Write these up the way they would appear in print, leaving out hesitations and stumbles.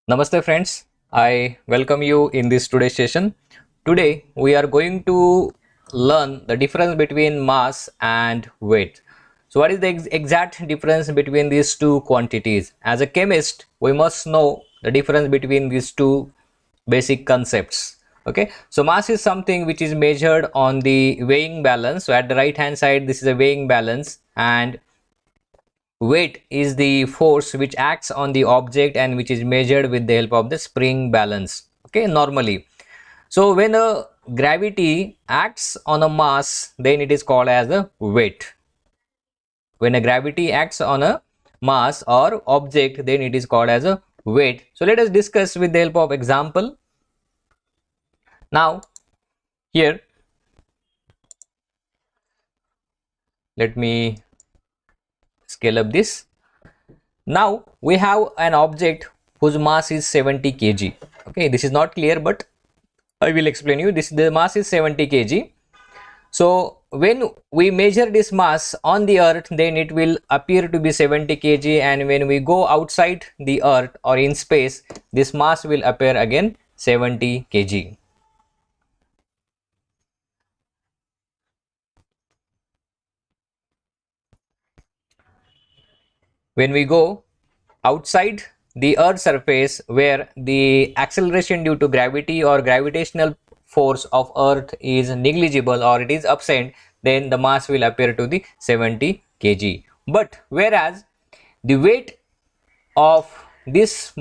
Namaste friends, I welcome you in this today's session. Today we are going to learn the difference between mass and weight. So what is the exact difference between these two quantities? As a chemist, we must know the difference between these two basic concepts. Okay, so mass is something which is measured on the weighing balance. So at the right hand side, this is a weighing balance, and weight is the force which acts on the object and which is measured with the help of the spring balance. Okay, normally. So when a gravity acts on a mass, then it is called as a weight. When a gravity acts on a mass or object, then it is called as a weight. So let us discuss with the help of example. Now here, let me scale up this. Now we have an object whose mass is 70 kg. Okay, this is not clear, but I will explain you. The mass is 70 kg. So when we measure this mass on the earth, then it will appear to be 70 kg, and when we go outside the earth or in space, this mass will appear again 70 kg. When we go outside the earth's surface, where the acceleration due to gravity or gravitational force of earth is negligible or it is absent, then the mass will appear to the 70 kg. But whereas the weight of this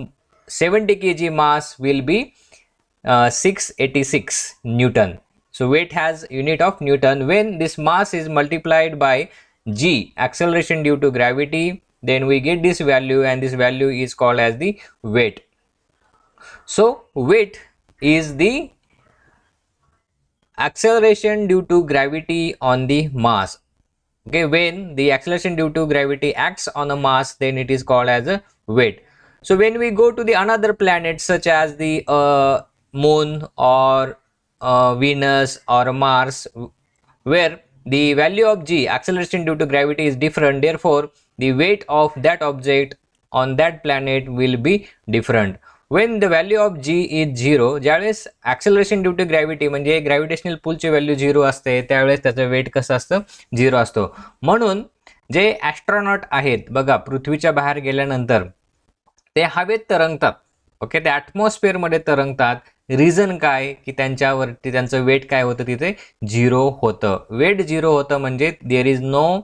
70 kg mass will be 686 Newton. So weight has unit of Newton. When this mass is multiplied by g, acceleration due to gravity, then we get this value, and this value is called as the weight. So weight is the acceleration due to gravity on the mass. Okay, when the acceleration due to gravity acts on a mass, then it is called as a weight. So when we go to the another planet, such as the moon or Venus or Mars, where the value of g, acceleration due to gravity, is different, therefore the weight of that object on that planet will be different. When the value of g is 0, ज्यावेळेस acceleration due to gravity म्हणजे gravitational pull ची value 0 असते, त्यावेळेस त्याचं wait कसं असतं, 0 असतो. म्हणून जे ॲस्ट्रॉनॉट आहेत बघा, पृथ्वीच्या बाहेर गेल्यानंतर ते हवेत तरंगतात. ओके, ते ॲटमॉस्फिअर मध्ये तरंगतात. रिझन काय, की त्यांच्यावरती त्यांचं वेट काय होतं, तिथे 0 होतं. वेट 0 होतं म्हणजे there is no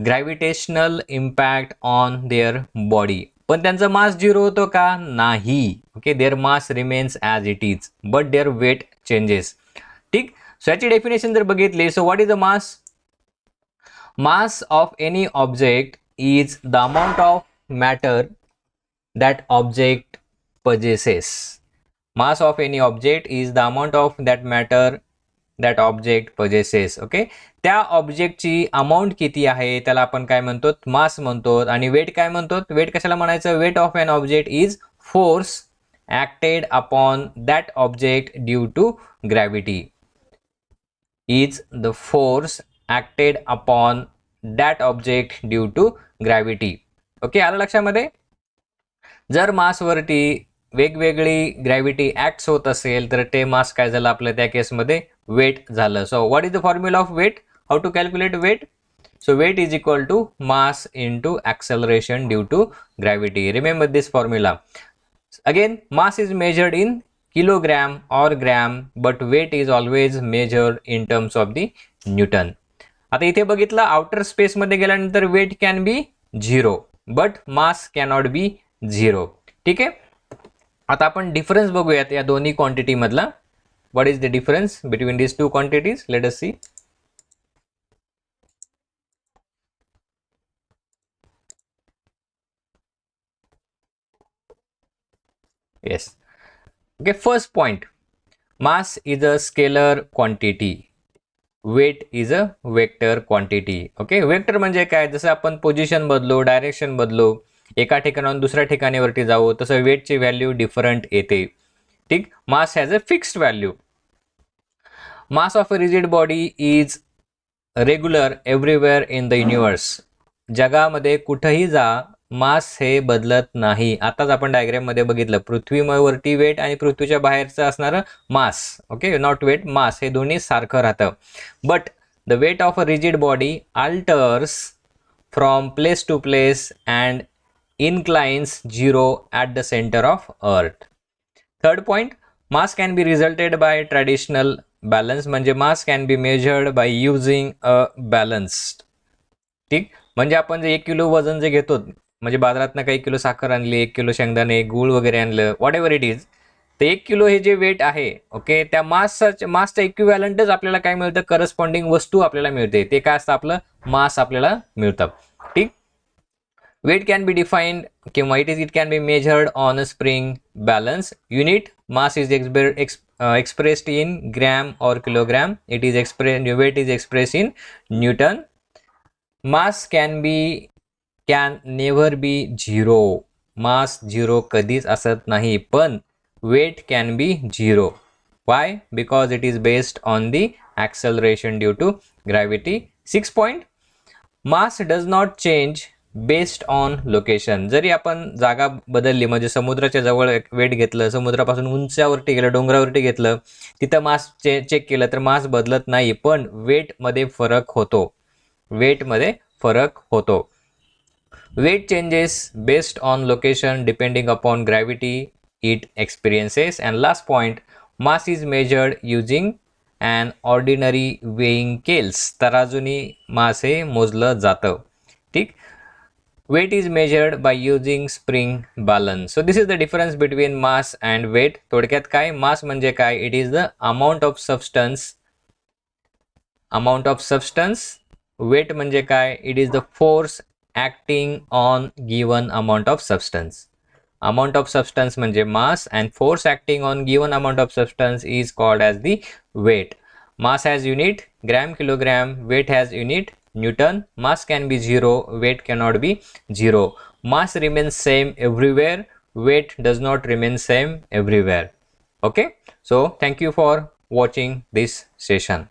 gravitational impact on their body. पण त्यांचा मास 0 होतो का, नाही. Okay, their mass remains as it is, but their weight changes. ठीक. सो याची डेफिनेशन जर बघितली, so what is the mass? Mass of any object is the amount of matter that object possesses. Mass of any object is the amount of that matter that object possesses. Okay, त्या ऑब्जेक्टची amount किती आहे त्याला आपण काय म्हणतो, मास म्हणतो. आणि wait काय म्हणतो, वेट कशाला म्हणायचं? Weight of an object is force acted upon that object due to gravity. Is the force acted upon that object due to gravity. Okay, आलं लक्षामध्ये? जर मासवरती वेगवेगळी ग्रॅव्हिटी ॲक्ट्स होत असेल, तर ते मास काय झालं आपलं, त्या केसमध्ये वेट झालं. So what is the formula of weight? How to calculate weight? So weight is equal to mass into acceleration due to gravity. Remember this formula. Again, mass is measured in kilogram और gram, but weight is always measured in terms of the newton. आता इथे बघितलं, आउटर स्पेसमध्ये गेल्यानंतर weight can be 0, but mass cannot be 0. ठीक आहे. आता आपण डिफरन्स बघूयात या दोन्ही क्वांटिटी मधला. What is the difference between this two quantities? Let us see. Yes. Okay, first point, mass is a scalar quantity, weight is a vector quantity. Okay, vector म्हणजे काय? जसं आपण पोझिशन बदलो, डायरेक्शन बदलो, एका ठिकाणाहून दुसऱ्या ठिकाणीवरती जावं, तसं वेटची व्हॅल्यू डिफरंट येते. ठीक. Mass has a fixed value. Mass of a rigid body is regular everywhere in the universe. जगामध्ये कुठंही जा, मास हे बदलत नाही. आताच आपण डायग्राम मध्ये बघितलं, पृथ्वीवरती वेट आणि पृथ्वीच्या बाहेरचं असणारं mass, okay, not weight, mass, हे दोन्ही सारखं राहतं. But the weight of a rigid body alters from place to place and inclines zero at the center of earth. Third point, mass can be resulted by traditional balance, म्हणजे mass can be measured by using a balance. ठीक, म्हणजे आपण जे 1 kilo वजन जे घेतो, म्हणजे बाजारातनं काही kilo साखर आणली, 1 किलो शेंगदाणे, गूळ वगैरे आणलं, वॉट एव्हर इट इज, ते 1 किलो हे जे वेट आहे, ओके, त्या मासचं इक्विव्हॅलंटच आपल्याला काय मिळतं, करस्पॉन्डिंग वस्तू आपल्याला मिळते, ते काय असतं, आपलं मास आपल्याला मिळतं. ठीक, weight can be defined किंवा it can be measured on a spring balance unit. Mass is expressed in gram or kilogram. Weight is expressed in Newton. Mass can never be zero. Mass zero कधीच असत नाही, पण weight can be zero. Why? Because it is based on the acceleration due to gravity. 6 point, mass does not change based on location. जरी आपण जागा बदलली, म्हणजे समुद्राच्या जवळ वेट घेतलं, समुद्रापासून उंचावरती गेलं, डोंगरावरती घेतलं, तिथं मास चेक केलं तर मास बदलत नाही, पण वेटमध्ये फरक होतो. वेटमध्ये फरक होतो. Weight changes based on location depending upon gravity it experiences. And last point, mass is measured using and ordinary weighing scales. तराजूनी मास हे मोजलं जातं. ठीक, weight is measured by using spring balance. So this is the difference between mass and weight. थोडक्यात काय, mass म्हणजे काय, it is the amount of substance. Weight म्हणजे काय, it is the force acting on given amount of substance. Amount of substance म्हणजे mass and force acting on given amount of substance is called as the weight. Mass has unit gram, kilogram. Weight has unit Newton. Mass can be zero, weight cannot be zero. Mass remains same everywhere, weight does not remain same everywhere. Okay, so thank you for watching this session.